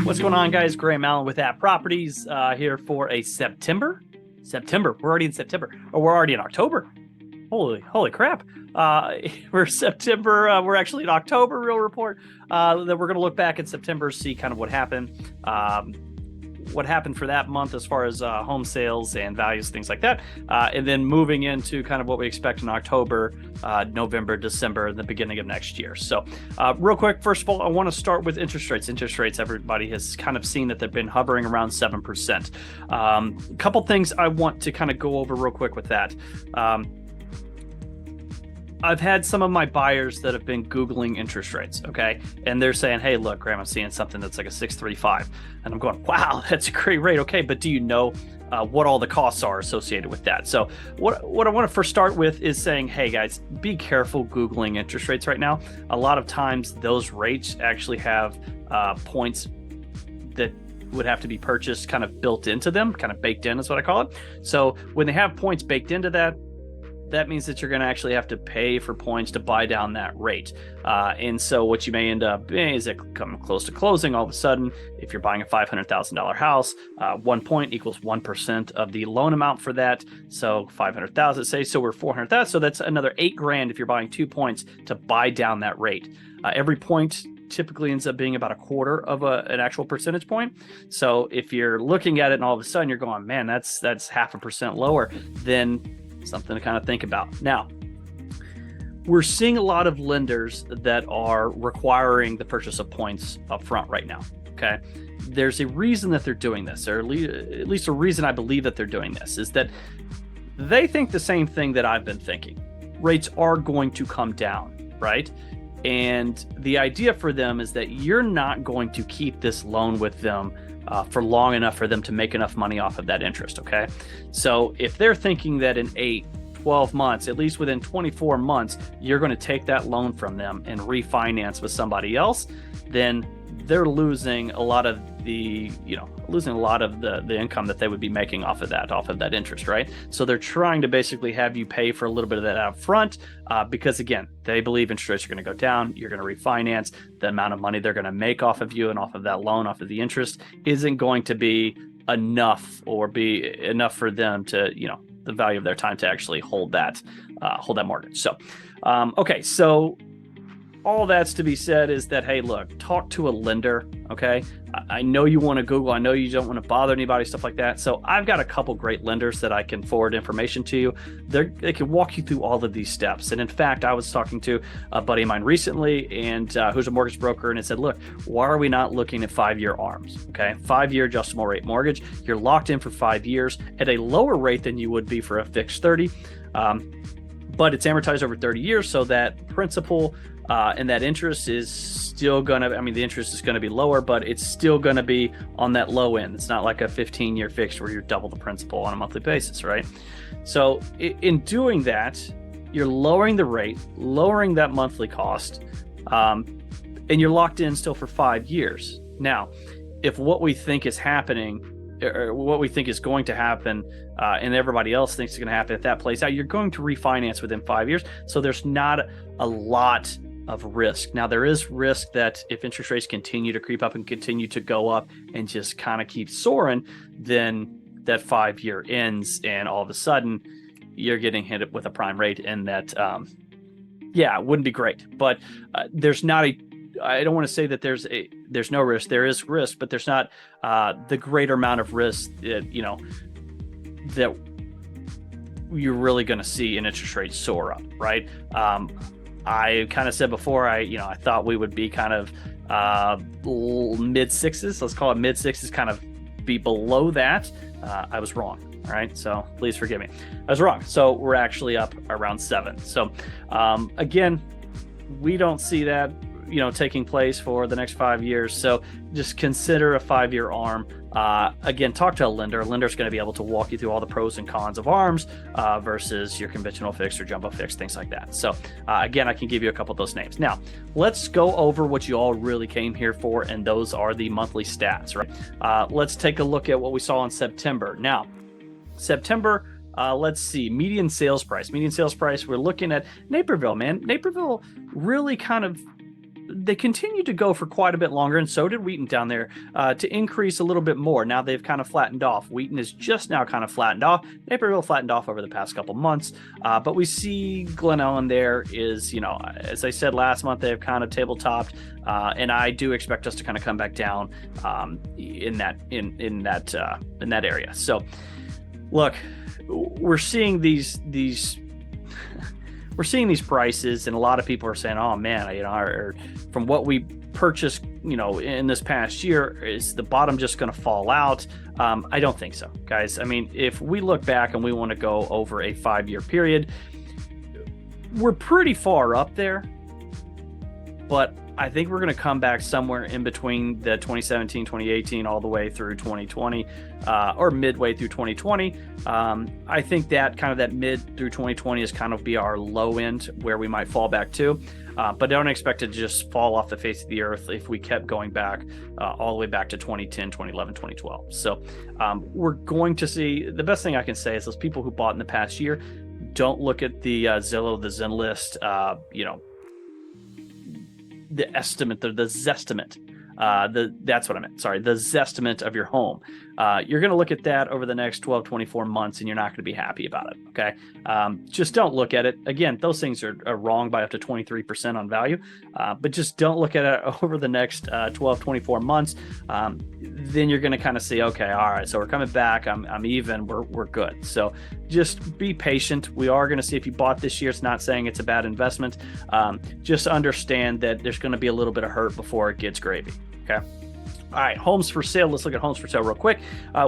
What's going on, guys? Graham Allen with App Properties here for a September. We're already in September, or we're already in October. Holy crap! We're September. We're actually in October. Real report. That we're going to look back in September, see kind of what happened. What happened for that month as far as home sales and values, things like that, and then moving into kind of what we expect in October, November, December, and the beginning of next year. So real quick, first of all, I want to start with interest rates. Interest rates, everybody has kind of seen that they've been hovering around 7%. A couple things I want to kind of go over real quick with that. I've had some of my buyers that have been Googling interest rates, okay? And they're saying, hey, look, Graham, I'm seeing something that's like a 6.35. And I'm going, wow, that's a great rate. Okay, but do you know what all the costs are associated with that? So what I want to first start with is saying, hey, guys, be careful Googling interest rates right now. A lot of times those rates actually have points that would have to be purchased kind of built into them, kind of baked in is what I call it. So when they have points baked into that, that means that you're going to actually have to pay for points to buy down that rate. And so what you may end up doing is it come close to closing. All of a sudden, if you're buying a $500,000 house, 1 point equals 1% of the loan amount for that. So 500,000, say, so we're 400,000. So that's another $8,000 if you're buying 2 points to buy down that rate. Every point typically ends up being about a quarter of an actual percentage point. So if you're looking at it and all of a sudden you're going, man, that's 0.5% lower, then something to kind of think about. Now, we're seeing a lot of lenders that are requiring the purchase of points up front right now, okay? There's a reason that they're doing this, or at least a reason I believe that they're doing this, is that they think the same thing that I've been thinking. Rates are going to come down, right? And the idea for them is that you're not going to keep this loan with them for long enough for them to make enough money off of that interest, okay? So if they're thinking that in 8, 12 months, at least within 24 months, you're going to take that loan from them and refinance with somebody else, then they're losing a lot of the income that they would be making off of that interest, right? So they're trying to basically have you pay for a little bit of that out front because, again, they believe interest rates are going to go down. You're going to refinance. The amount of money they're going to make off of you and off of that loan, off of the interest, isn't going to be enough for them to, the value of their time to actually hold that mortgage. So, okay, so all that's to be said is that, hey, look, talk to a lender, okay? I know you want to Google. I know you don't want to bother anybody, stuff like that. So I've got a couple great lenders that I can forward information to you. They can walk you through all of these steps. And in fact, I was talking to a buddy of mine recently, and who's a mortgage broker, and it said, look, why are we not looking at 5-year ARMs, okay? 5-year adjustable rate mortgage. You're locked in for 5 years at a lower rate than you would be for a fixed 30. But it's amortized over 30 years, so that principal and that interest is still the interest is going to be lower, but it's still going to be on that low end. It's not like a 15-year fixed where you're double the principal on a monthly basis, right? So in doing that, you're lowering the rate, lowering that monthly cost, and you're locked in still for 5 years. Now, if what we think is happening, or what we think is going to happen, and everybody else thinks is going to happen, if that plays out, you're going to refinance within 5 years. So there's not a lot of risk. Now, there is risk that if interest rates continue to creep up and continue to go up and just kind of keep soaring, then that 5-year ends and all of a sudden you're getting hit with a prime rate, and that, it wouldn't be great. But there's not I don't want to say that there's no risk. There is risk, but there's not the greater amount of risk that you're really going to see an interest rate soar up, right? I kind of said before, I thought we would be kind of mid sixes. Let's call it mid sixes, kind of be below that. I was wrong. All right, so please forgive me. I was wrong. So we're actually up around 7. So again, we don't see that taking place for the next 5 years. So just consider a 5-year ARM. Again, talk to a lender. A lender's going to be able to walk you through all the pros and cons of ARMs versus your conventional fixed or jumbo fixed, things like that. So again, I can give you a couple of those names. Now, let's go over what you all really came here for, and those are the monthly stats, right? Let's take a look at what we saw in September. Now, September, let's see, median sales price. We're looking at Naperville, man. Naperville really kind of they continued to go for quite a bit longer, and so did Wheaton down there, to increase a little bit more. Now they've kind of flattened off. Wheaton is just now kind of flattened off. Naperville flattened off over the past couple months, but we see Glen Ellen there is, as I said last month, they've kind of tabletopped, and I do expect us to kind of come back down in that area. So, look, we're seeing these we're seeing these prices, and a lot of people are saying, "Oh man, from what we purchased, in this past year, is the bottom just going to fall out?" I don't think so, guys. I mean, if we look back and we want to go over a 5-year period, we're pretty far up there, but I think we're going to come back somewhere in between the 2017, 2018, all the way through 2020, or midway through 2020. I think that kind of that mid through 2020 is kind of be our low end where we might fall back to. But don't expect it to just fall off the face of the earth if we kept going back all the way back to 2010, 2011, 2012. So we're going to see, the best thing I can say is those people who bought in the past year, don't look at the Zillow, the Zenlist, the estimate, the Zestimate. That's what I meant. Sorry, the Zestimate of your home. You're going to look at that over the next 12, 24 months, and you're not going to be happy about it. Okay. Just don't look at it. Again, those things are wrong by up to 23% on value, but just don't look at it over the next 12, 24 months. Then you're going to kind of see, okay, all right, so we're coming back. I'm even, we're good. So just be patient. We are going to see if you bought this year. It's not saying it's a bad investment. Just understand that there's going to be a little bit of hurt before it gets gravy. Okay. All right, homes for sale. Let's look at homes for sale real quick.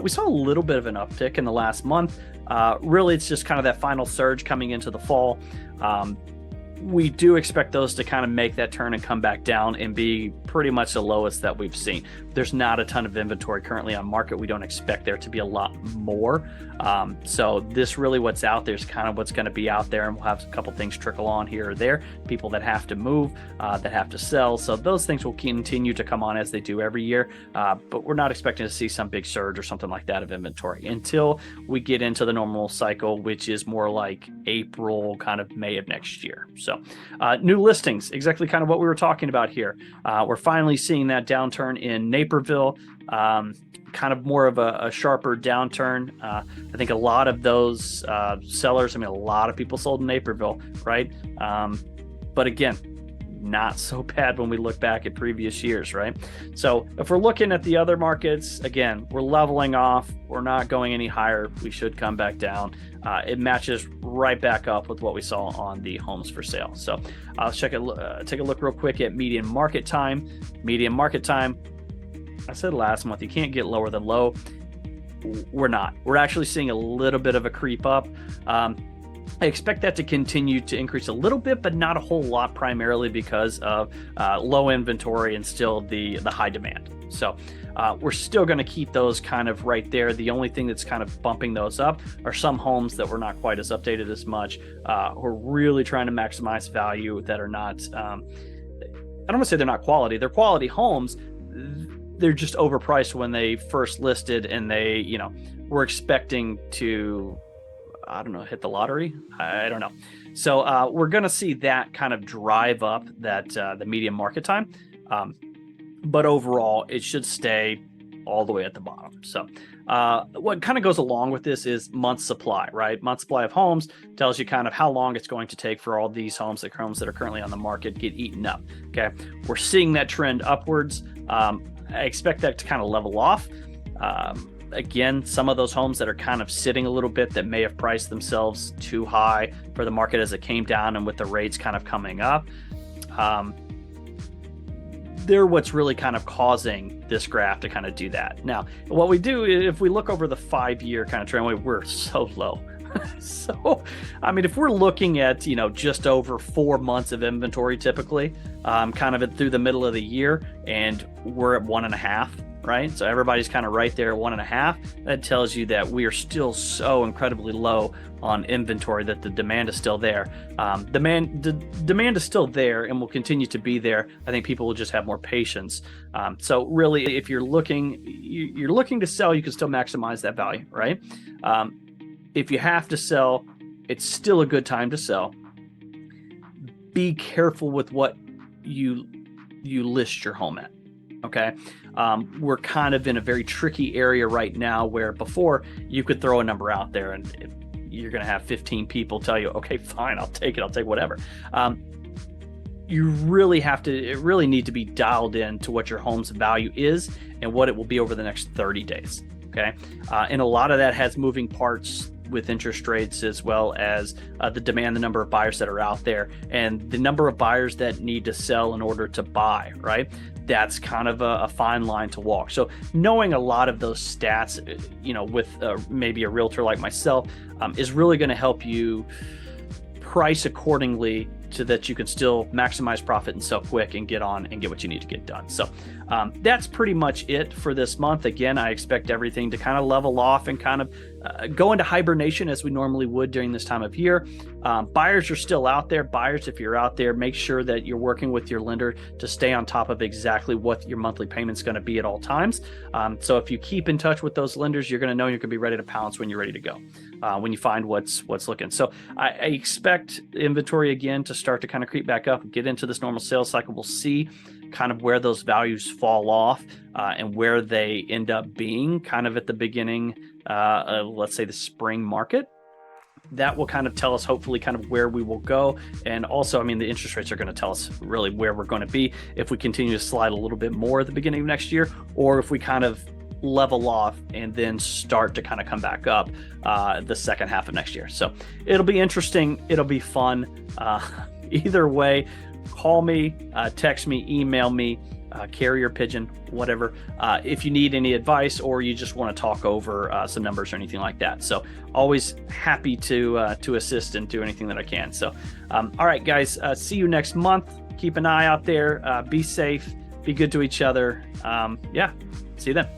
We saw a little bit of an uptick in the last month. Really, it's just kind of that final surge coming into the fall. We do expect those to kind of make that turn and come back down and be pretty much the lowest that we've seen. There's not a ton of inventory currently on market. We don't expect there to be a lot more. So this really what's out there is kind of what's going to be out there, and we'll have a couple things trickle on here or there, people that have to move, that have to sell. So those things will continue to come on as they do every year, but we're not expecting to see some big surge or something like that of inventory until we get into the normal cycle, which is more like April, kind of May of next year. So new listings, exactly kind of what we were talking about here. We're finally seeing that downturn in Naperville, kind of more of a sharper downturn. I think a lot of those sellers, a lot of people sold in Naperville, right? But again, not so bad when we look back at previous years, right? So if we're looking at the other markets, again, we're leveling off. We're not going any higher. We should come back down. It matches right back up with what we saw on the homes for sale. So let's take a look real quick at median market time. Median market time, I said last month, you can't get lower than low. We're not. We're actually seeing a little bit of a creep up. I expect that to continue to increase a little bit, but not a whole lot, primarily because of low inventory and still the high demand. So we're still going to keep those kind of right there. The only thing that's kind of bumping those up are some homes that were not quite as updated as much. We're really trying to maximize value that are not, I don't want to say they're not quality. They're quality homes. They're just overpriced when they first listed, and they, were expecting to, I don't know, hit the lottery. I don't know. So we're going to see that kind of drive up that the median market time. But overall, it should stay all the way at the bottom. So what kind of goes along with this is month supply, right? Month supply of homes tells you kind of how long it's going to take for all these homes that are currently on the market get eaten up. Okay. We're seeing that trend upwards. I expect that to kind of level off. Again, some of those homes that are kind of sitting a little bit that may have priced themselves too high for the market as it came down, and with the rates kind of coming up, they're what's really kind of causing this graph to kind of do that. Now, what we do, if we look over the 5-year kind of trend, we're so low. So, if we're looking at, just over 4 months of inventory typically, kind of through the middle of the year, and we're at 1.5, right? So everybody's kind of right there at 1.5. That tells you that we are still so incredibly low on inventory that the demand is still there. The demand is still there and will continue to be there. I think people will just have more patience. So really, if you're looking to sell, you can still maximize that value, right? If you have to sell, it's still a good time to sell. Be careful with what you you list your home at. Okay. We're kind of in a very tricky area right now where before you could throw a number out there and you're going to have 15 people tell you, okay, fine, I'll take it. I'll take whatever. You really need to be dialed in to what your home's value is and what it will be over the next 30 days. Okay. And a lot of that has moving parts with interest rates, as well as the demand, the number of buyers that are out there, and the number of buyers that need to sell in order to buy, right? That's kind of a fine line to walk. So knowing a lot of those stats, with maybe a realtor like myself, is really going to help you price accordingly so that you can still maximize profit and sell quick and get on and get what you need to get done. So that's pretty much it for this month. Again, I expect everything to kind of level off and kind of go into hibernation as we normally would during this time of year. Buyers are still out there. Buyers, if you're out there, make sure that you're working with your lender to stay on top of exactly what your monthly payment's going to be at all times. So if you keep in touch with those lenders, you're going to know you're going to be ready to pounce when you're ready to go, when you find what's looking. So I expect inventory again to start to kind of creep back up and get into this normal sales cycle. We'll see kind of where those values fall off and where they end up being kind of at the beginning, let's say the spring market. That will kind of tell us hopefully kind of where we will go. And also, I mean, the interest rates are going to tell us really where we're going to be if we continue to slide a little bit more at the beginning of next year, or if we kind of level off and then start to kind of come back up the second half of next year. So it'll be interesting. It'll be fun. Either way, call me, text me, email me, carrier pigeon, whatever, if you need any advice or you just want to talk over some numbers or anything like that. So always happy to assist and do anything that I can. So all right, guys, see you next month. Keep an eye out there. Be safe. Be good to each other. Yeah, see you then.